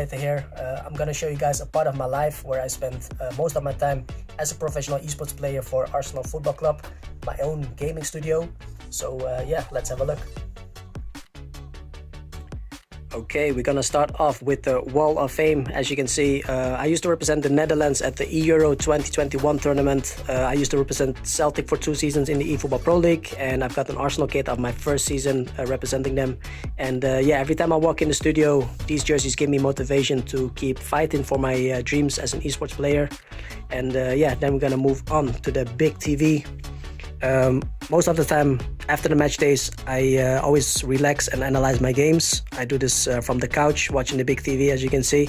Here, I'm gonna show you guys a part of my life where I spent most of my time as a professional esports player for Arsenal Football Club, my own gaming studio. So yeah, let's have a look. Okay, we're gonna start off with the Wall of Fame. As you can see, I used to represent the Netherlands at the Euro 2021 tournament. I used to represent Celtic for 2 seasons in the eFootball Pro League, and I've got an Arsenal kit of my first season representing them. And yeah, every time I walk in the studio, these jerseys give me motivation to keep fighting for my dreams as an esports player. And yeah, then we're gonna move on to the big TV. Most of the time after the match days, I always relax and analyze my games. I do this from the couch watching the big TV, as you can see.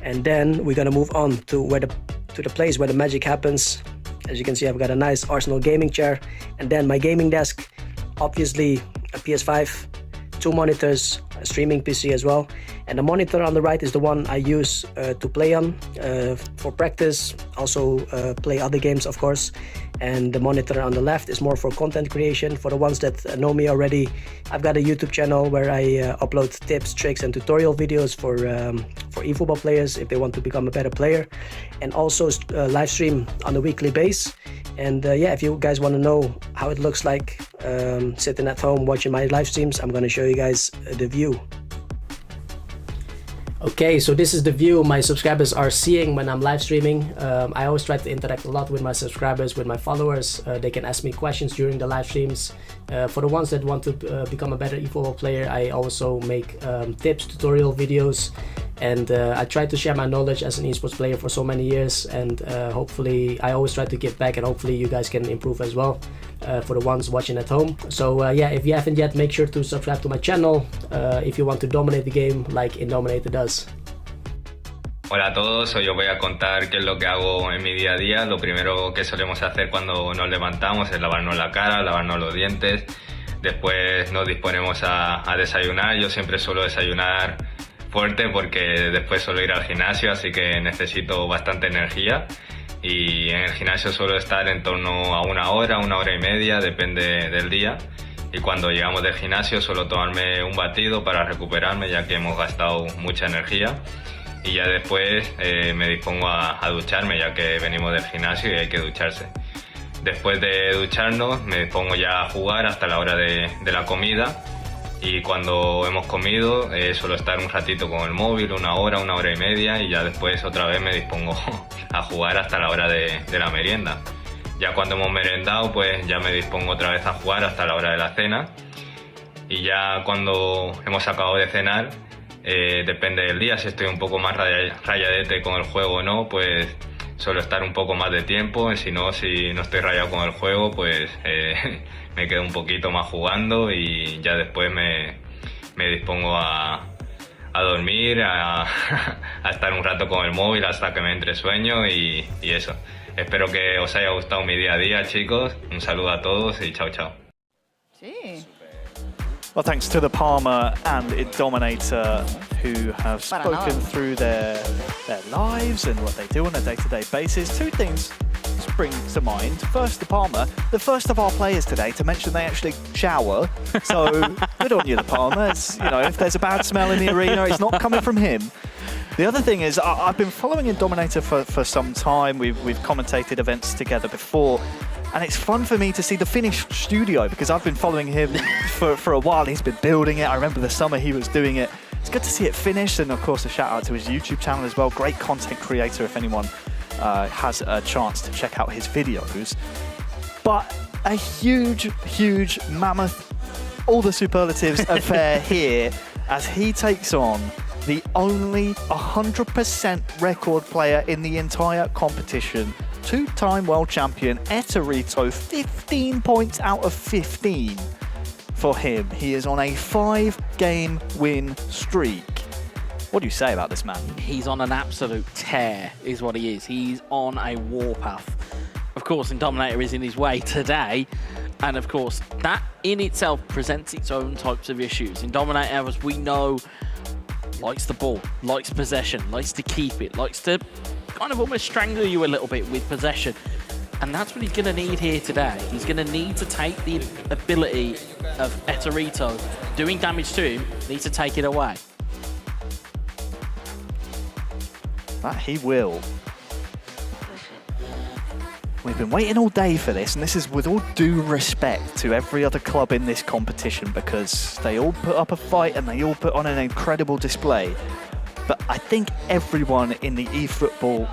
And then we're gonna move on to the place where the magic happens. As you can see, I've got a nice Arsenal gaming chair, and then my gaming desk, obviously a PS5, 2 monitors, a streaming PC as well. And the monitor on the right is the one I use to play on for practice, also play other games, of course. And the monitor on the left is more for content creation. For the ones that know me already, I've got a YouTube channel where I upload tips, tricks and tutorial videos for eFootball players if they want to become a better player, and also live stream on a weekly basis. And yeah, if you guys want to know how it looks like sitting at home watching my live streams, I'm going to show you guys the view. Okay, so this is the view my subscribers are seeing when I'm live streaming. I always try to interact a lot with my subscribers, with my followers. They can ask me questions during the live streams. For the ones that want to become a better eFootball player, I also make tips, tutorial videos, and I try to share my knowledge as an esports player for so many years, and hopefully I always try to give back, and hopefully you guys can improve as well for the ones watching at home. So yeah, if you haven't yet, make sure to subscribe to my channel if you want to dominate the game like Indominator does. Hola a todos, hoy os voy a contar qué es lo que hago en mi día a día. Lo primero que solemos hacer cuando nos levantamos es lavarnos la cara, lavarnos los dientes. Después nos disponemos a desayunar. Yo siempre suelo desayunar fuerte porque después suelo ir al gimnasio, así que necesito bastante energía. Y en el gimnasio suelo estar en torno a 1 hora, 1 hora y media, depende del día. Y cuando llegamos del gimnasio suelo tomarme un batido para recuperarme, ya que hemos gastado mucha energía. Y ya después me dispongo a ducharme, ya que venimos del gimnasio y hay que ducharse. Después de ducharnos me dispongo ya a jugar hasta la hora de la comida, y cuando hemos comido suelo estar un ratito con el móvil, 1 hora, 1 hora y media, y ya después otra vez me dispongo a jugar hasta la hora de la merienda. Ya cuando hemos merendado, pues ya me dispongo otra vez a jugar hasta la hora de la cena, y ya cuando hemos acabado de cenar, depende del día, si estoy un poco más rayadete con el juego o no, pues suelo estar un poco más de tiempo. Si no estoy rayado con el juego, pues me quedo un poquito más jugando, y ya después me dispongo a dormir, a estar un rato con el móvil hasta que me entre sueño, y eso. Espero que os haya gustado mi día a día, chicos. Un saludo a todos y chao, chao. Sí. Well, thanks to the Palmer and Indominator, who have spoken through their lives and what they do on a day-to-day basis. 2 things spring to mind. First, the Palmer, the first of our players today to mention they actually shower. So good on you, the Palmer. You know, if there's a bad smell in the arena, it's not coming from him. The other thing is, I've been following Indominator for some time. We've commentated events together before. And it's fun for me to see the finished studio, because I've been following him for a while. He's been building it. I remember the summer he was doing it. It's good to see it finished, and of course a shout out to his YouTube channel as well. Great content creator if anyone has a chance to check out his videos. But a huge, huge mammoth, all the superlatives affair here as he takes on the only 100% record player in the entire competition. 2-time world champion Ettorito, 15 points out of 15 for him. He is on a 5-game win streak. What do you say about this man? He's on an absolute tear, is what he is. He's on a warpath. Of course, Indominator is in his way today, and of course, that in itself presents its own types of issues. Indominator, as we know, likes the ball, likes possession, likes to keep it, likes to kind of almost strangle you a little bit with possession. And that's what he's going to need here today. He's going to need to take the ability of Ettorito doing damage to him, need to take it away. That he will. We've been waiting all day for this, and this is with all due respect to every other club in this competition, because they all put up a fight and they all put on an incredible display. But I think everyone in the eFootball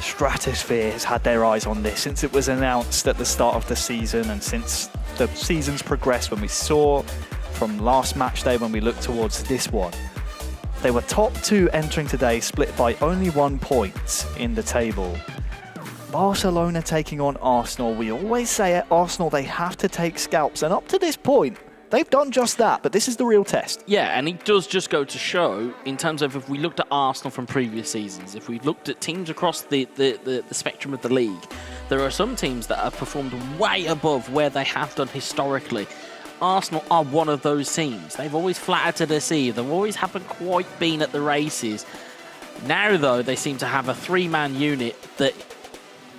stratosphere has had their eyes on this since it was announced at the start of the season, and since the season's progressed, when we saw from last match day, when we looked towards this one. They were top two entering today, split by only 1 point in the table. Barcelona taking on Arsenal. We always say at Arsenal they have to take scalps, and up to this point, they've done just that, but this is the real test. Yeah, and it does just go to show, in terms of if we looked at Arsenal from previous seasons, if we looked at teams across the spectrum of the league, there are some teams that have performed way above where they have done historically. Arsenal are one of those teams. They've always flattered to deceive. They've always haven't quite been at the races. Now, though, they seem to have a three-man unit that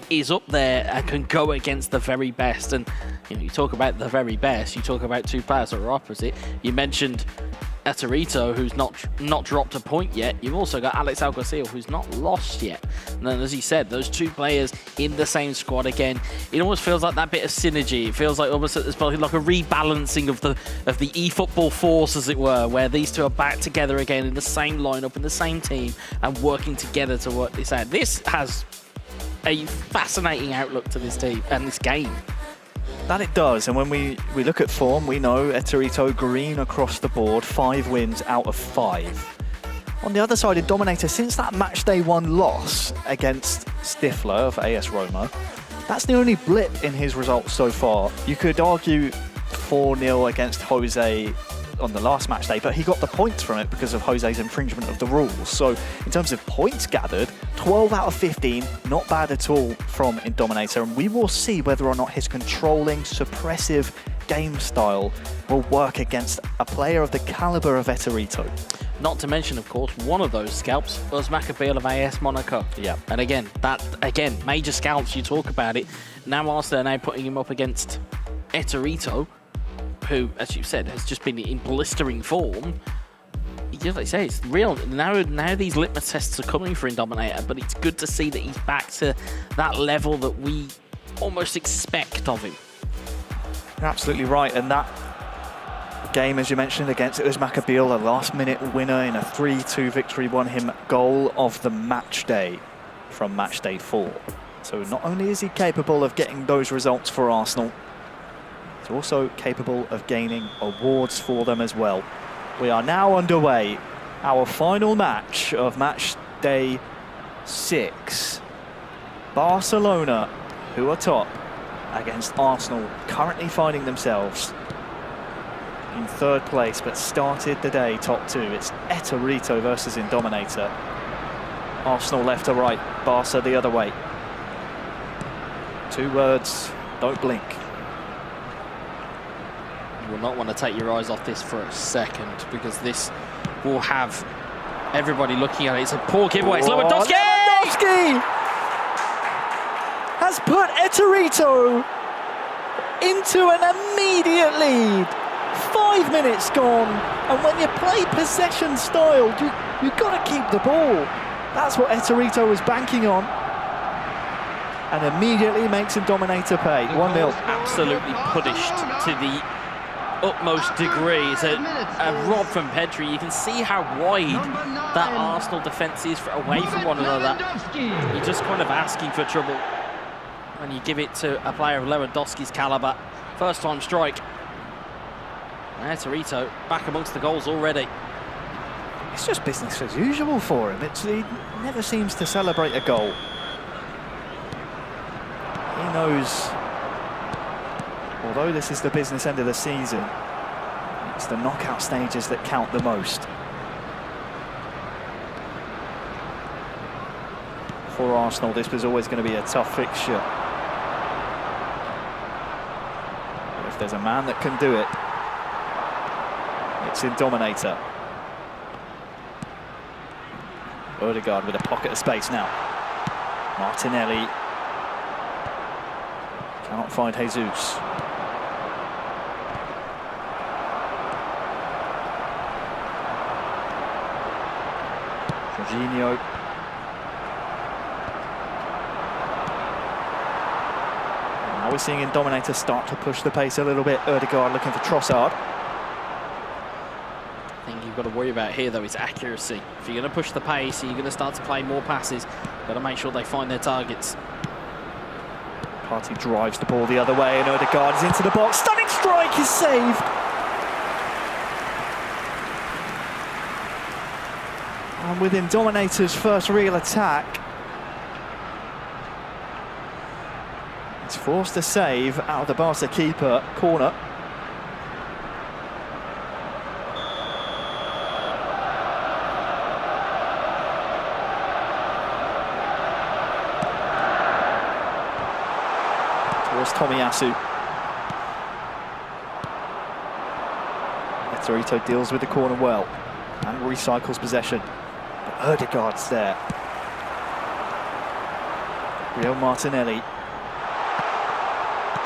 is up there and can go against the very best. And you talk about the very best, you talk about two players that are opposite. You mentioned Ettorito, who's not dropped a point yet. You've also got Alex Alguacil, who's not lost yet. And then, as he said, those two players in the same squad again. It almost feels like that bit of synergy. It feels like almost like a rebalancing of the eFootball force, as it were, where these two are back together again in the same lineup, in the same team, and working together to work this out. This has a fascinating outlook to this team and this game. That it does, and when we look at form, we know Ettorito green across the board, 5 wins out of 5. On the other side, Indominator, since that match day 1 loss against Stifler of AS Roma, that's the only blip in his results so far. You could argue 4-0 against Jose on the last match day, but he got the points from it because of Jose's infringement of the rules. So in terms of points gathered, 12 out of 15, not bad at all from Indominator, and we will see whether or not his controlling, suppressive game style will work against a player of the caliber of Ettorito. Not to mention, of course, one of those scalps was Maccabeal of AS Monaco. Yeah. And again, major scalps, you talk about it. Now Arsenal are now putting him up against Ettorito, who, as you said, has just been in blistering form. Like I say, it's real. Now these litmus tests are coming for Indominator, but it's good to see that he's back to that level that we almost expect of him. You're absolutely right, and that game, as you mentioned, against it was Maccabeal, a last-minute winner in a 3-2 victory, won him goal of the match day from match day 4. So not only is he capable of getting those results for Arsenal, he's also capable of gaining awards for them as well. We are now underway, our final match of match day 6. Barcelona, who are top, against Arsenal, currently finding themselves in 3rd place, but started the day top 2. It's Ettorito versus Indominator. Arsenal left to right, Barca the other way. 2 words, don't blink. You will not want to take your eyes off this for a second, because this will have everybody looking at it. It's a poor giveaway. It's Lewandowski! Lewandowski has put Ettorito into an immediate lead. 5 minutes gone, and when you play possession style, you've got to keep the ball. That's what Ettorito was banking on, and immediately makes Indominator pay. 1-0. Absolutely punished to the utmost degree. It's a rob from Pedri. You can see how wide that Arsenal defence is away from one another. You're just kind of asking for trouble when you give it to a player of Lewandowski's calibre. First time strike. Ettorito back amongst the goals already. It's just business as usual for him. He never seems to celebrate a goal. He knows, although this is the business end of the season, it's the knockout stages that count the most. For Arsenal, this was always going to be a tough fixture. But if there's a man that can do it, it's Indominator. Odegaard with a pocket of space now. Martinelli cannot find Jesus. Jorginho we're seeing Indominator start to push the pace a little bit. Ødegaard looking for Trossard. The thing you've got to worry about here, though, is accuracy. If you're going to push the pace, you're going to start to play more passes. Got to make sure they find their targets. Partey drives the ball the other way, and Ødegaard is into the box. Stunning strike is saved. And with Indominator's first real attack, it's forced a save out of the Barca keeper. Corner. Towards Tomiyasu. Ettorito deals with the corner well and recycles possession. But Ødegaard's there. Rio Martinelli.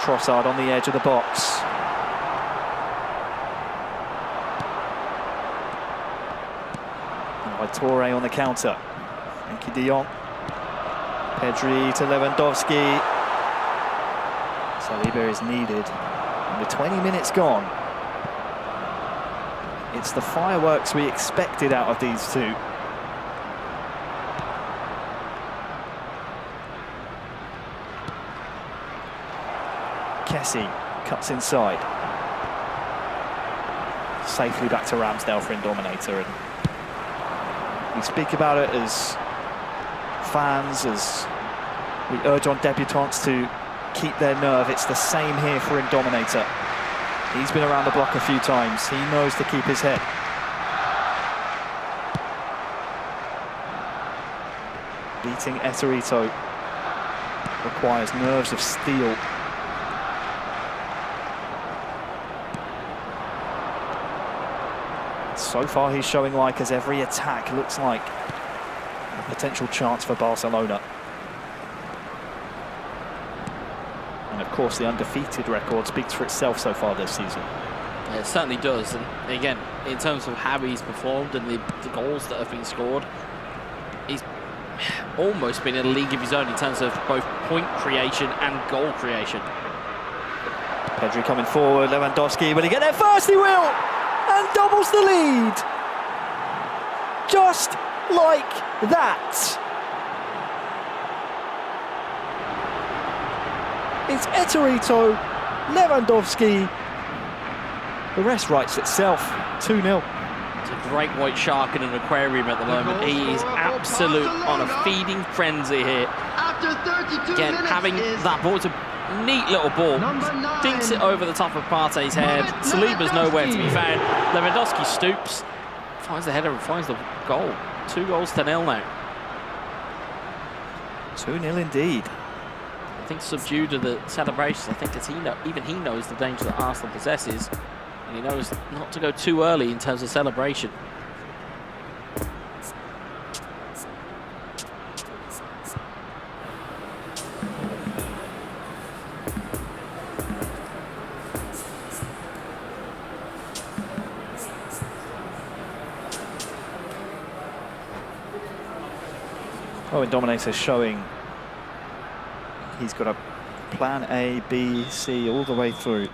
Trossard on the edge of the box. And by Toure on the counter. Frenkie de Jong. Pedri to Lewandowski. Saliba is needed. And with 20 minutes gone, it's the fireworks we expected out of these two. Kessie cuts inside. Safely back to Ramsdale for Indominator. And we speak about it as fans, as we urge on debutants to keep their nerve. It's the same here for Indominator. He's been around the block a few times. He knows to keep his head. Beating Ettorito requires nerves of steel. So far he's showing like as every attack looks like a potential chance for Barcelona. And of course the undefeated record speaks for itself so far this season. Yeah, it certainly does. And again, in terms of how he's performed and the goals that have been scored, he's almost been in a league of his own in terms of both point creation and goal creation. Pedri coming forward, Lewandowski, will he get there first? He will! And doubles the lead. Just like that. It's Ettorito, Lewandowski. The rest writes itself. 2-0. It's a great white shark in an aquarium at the moment. He is absolute on a feeding frenzy here. Again, having that ball, it's a neat little ball. Dinks it over the top of Partey's head. Saliba's nowhere to be found. Lewandowski stoops, finds the header and finds the goal. 2-0 now. 2-0 indeed. I think subdued to the celebrations. I think even he knows the danger that Arsenal possesses, and he knows not to go too early in terms of celebration. Oh, Indominator showing he's got a plan A, B, C all the way through.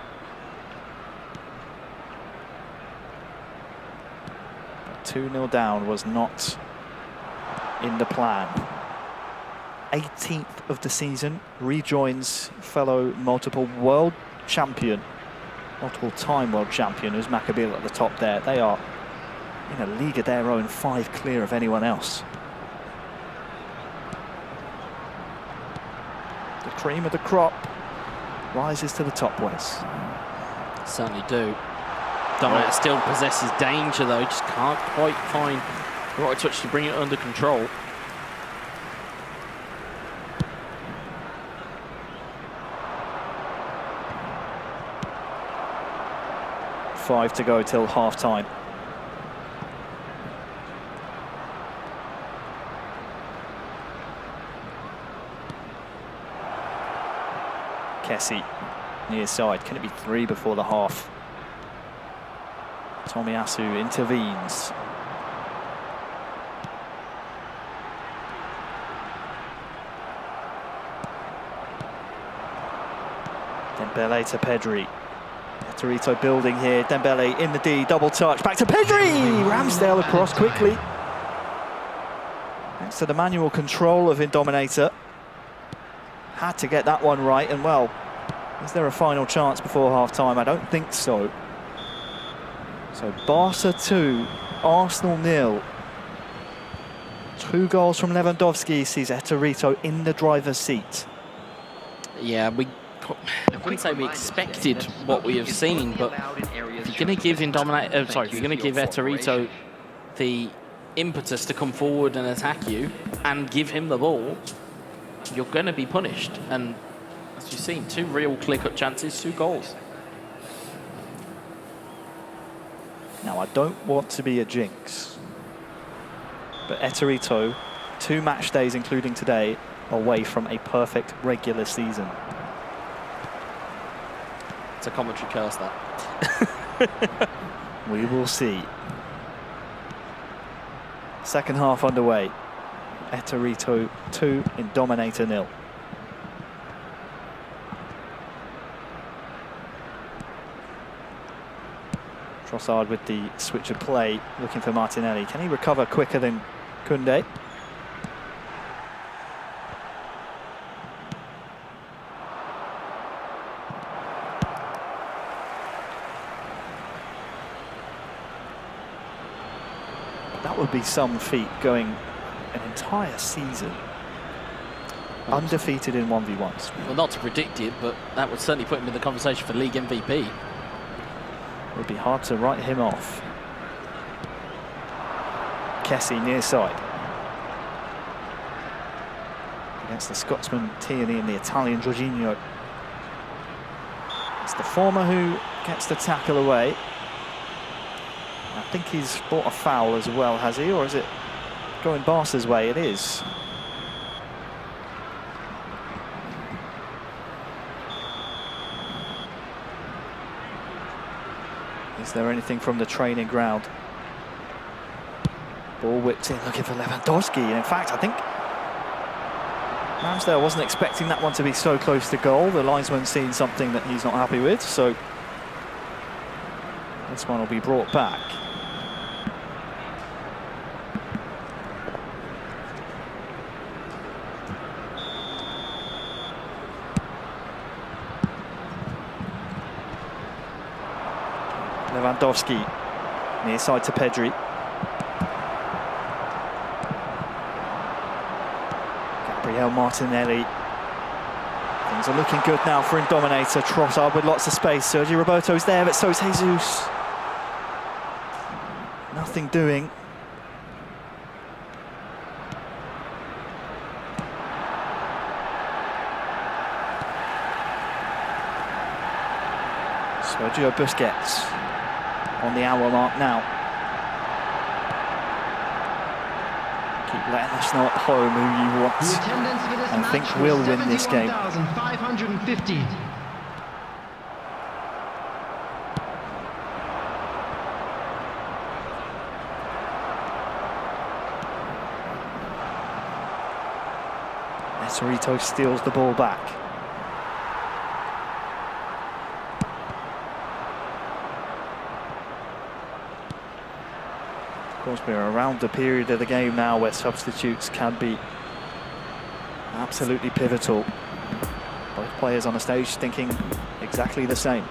But 2-0 down was not in the plan. 18th of the season, rejoins fellow multiple world champion, multiple-time world champion, who's Maccabi at the top there. They are in a league of their own, 5 clear of anyone else. The cream of the crop rises to the top, Wes. Certainly do. Dominator still possesses danger though, just can't quite find the right touch to bring it under control. Five to go till half-time. Kessie, near side. Can it be 3 before the half? Tomiyasu intervenes. Dembele to Pedri. Ettorito building here. Dembele in the D, double touch. Back to Pedri! Ramsdale across quickly. Thanks to the manual control of Indominator. Had to get that one right, and well, is there a final chance before half-time? I don't think so. So Barca 2, Arsenal 0. 2 goals from Lewandowski sees Ettorito in the driver's seat. Yeah, I wouldn't say we expected what we have seen, but if you're going to give if you're going to give Ettorito the impetus to come forward and attack you and give him the ball, you're going to be punished. And as you've seen, 2 real clear-cut chances, 2 goals. Now, I don't want to be a jinx, but Ettorito, 2 match days, including today, away from a perfect regular season. It's a commentary curse, that. We will see. Second half underway. Ettorito 2, Indominator 0. Trossard with the switch of play, looking for Martinelli. Can he recover quicker than Koundé? That would be some feat, going an entire season undefeated in 1v1s. Well, not to predict it, but that would certainly put him in the conversation for league MVP. It would be hard to write him off. Kessie near side. Against the Scotsman Tierney and the Italian Jorginho. It's the former who gets the tackle away. I think he's bought a foul as well, has he? Or is it going Barca's way? It is. Is there anything from the training ground? Ball whipped in, looking for Lewandowski. And in fact, I think Ramsdale wasn't expecting that one to be so close to goal. The linesman's seen something that he's not happy with, so this one will be brought back. Lewandowski, near side to Pedri. Gabriel Martinelli. Things are looking good now for Indominator. Trossard with lots of space. Sergio Roberto's there, but so is Jesus. Nothing doing. Sergio Busquets on the hour mark now. Keep letting us know at home who you want and think will win this game. 550. Ettorito steals the ball back. Of course, we're around the period of the game now where substitutes can be absolutely pivotal. Both players on the stage thinking exactly the same.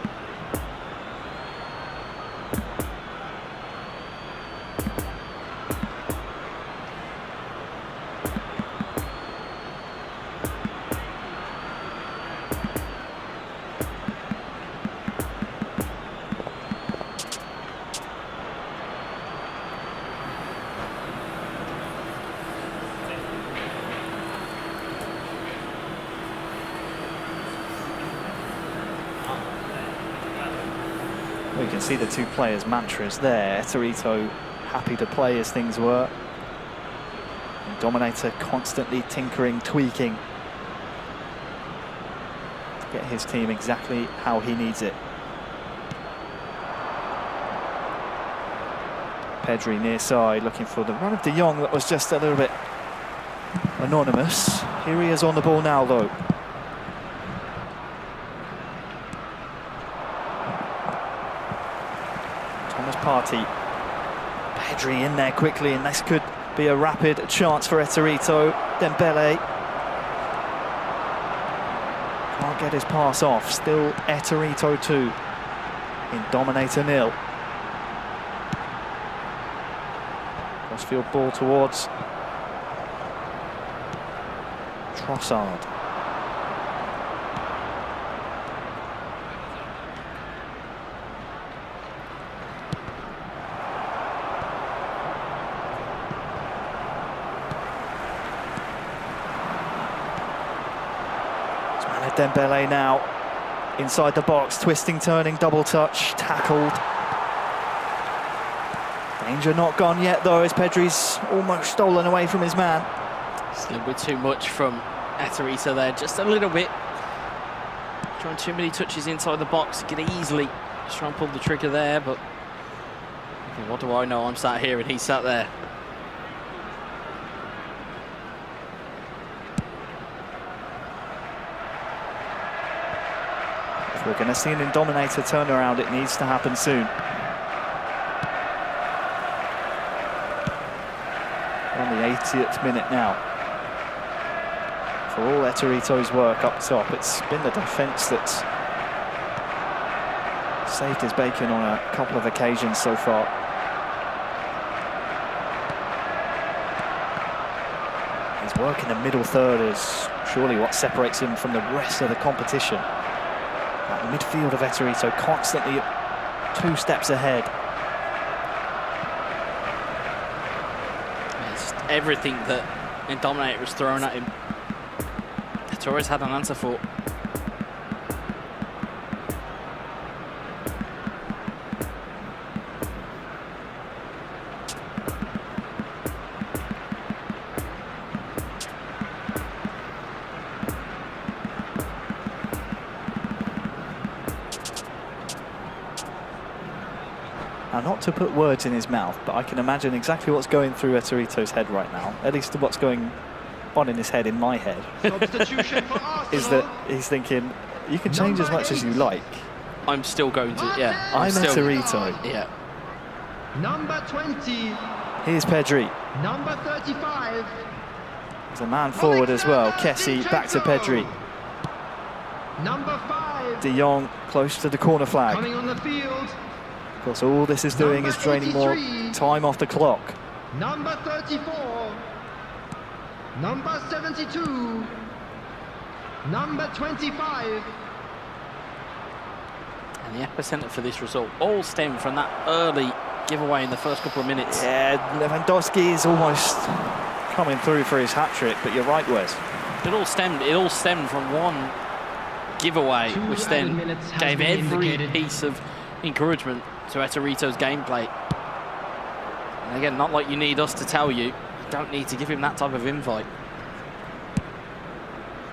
We can see the 2 players' mantras there. Ettorito happy to play as things were. Indominator constantly tinkering, tweaking to get his team exactly how he needs it. Pedri near side, looking for the run of De Jong that was just a little bit anonymous. Here he is on the ball now, though. party. Pedri in there quickly, and this could be a rapid chance for Ettorito. Dembele can't get his pass off. Still Ettorito 2, Indominator 0. Crossfield ball towards Trossard. Dembele now inside the box, twisting, turning, double touch, tackled. Danger not gone yet though, as Pedri's almost stolen away from his man. It's a little bit too much from Ettorito there, just a little bit. Trying too many touches inside the box, he could easily just try and pull the trigger there, but okay, what do I know? I'm sat here and he's sat there. We're going to see an Indominator turnaround. It needs to happen soon. On the 80th minute now. For all Ettorito's work up top, it's been the defence that's saved his bacon on a couple of occasions so far. His work in the middle third is surely what separates him from the rest of the competition. The midfield of Ettorito constantly 2 steps ahead. It's just everything that Indominator was thrown at him, Torres had an answer for. Now, not to put words in his mouth, but I can imagine exactly what's going through Ettorito's head right now, at least what's going on in his head, in my head, is that he's thinking, you can change as much as you like. I'm still going to, yeah. I'm Ettorito. Yeah. Number 20. Here's Pedri. Number 35. There's a man forward as well. Kessie back to Pedri. Number 5. De Jong close to the corner flag. Coming on the field. Of course, all this is doing is draining more time off the clock. Number 34. Number 72. Number 25. And the epicenter for this result all stem from that early giveaway in the first couple of minutes. Yeah, Lewandowski is almost coming through for his hat-trick, but you're right, Wes. It all stemmed from one giveaway, which then gave every piece of encouragement to Ettorito's gameplay. And again, not like you need us to tell you, you don't need to give him that type of invite.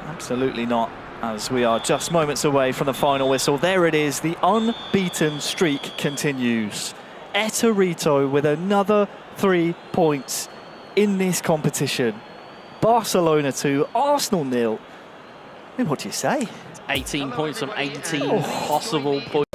Absolutely not, as we are just moments away from the final whistle. There it is, the unbeaten streak continues. Ettorito with another 3 points in this competition. Barcelona 2, Arsenal 0. I mean, what do you say? 18 points from 18 possible points.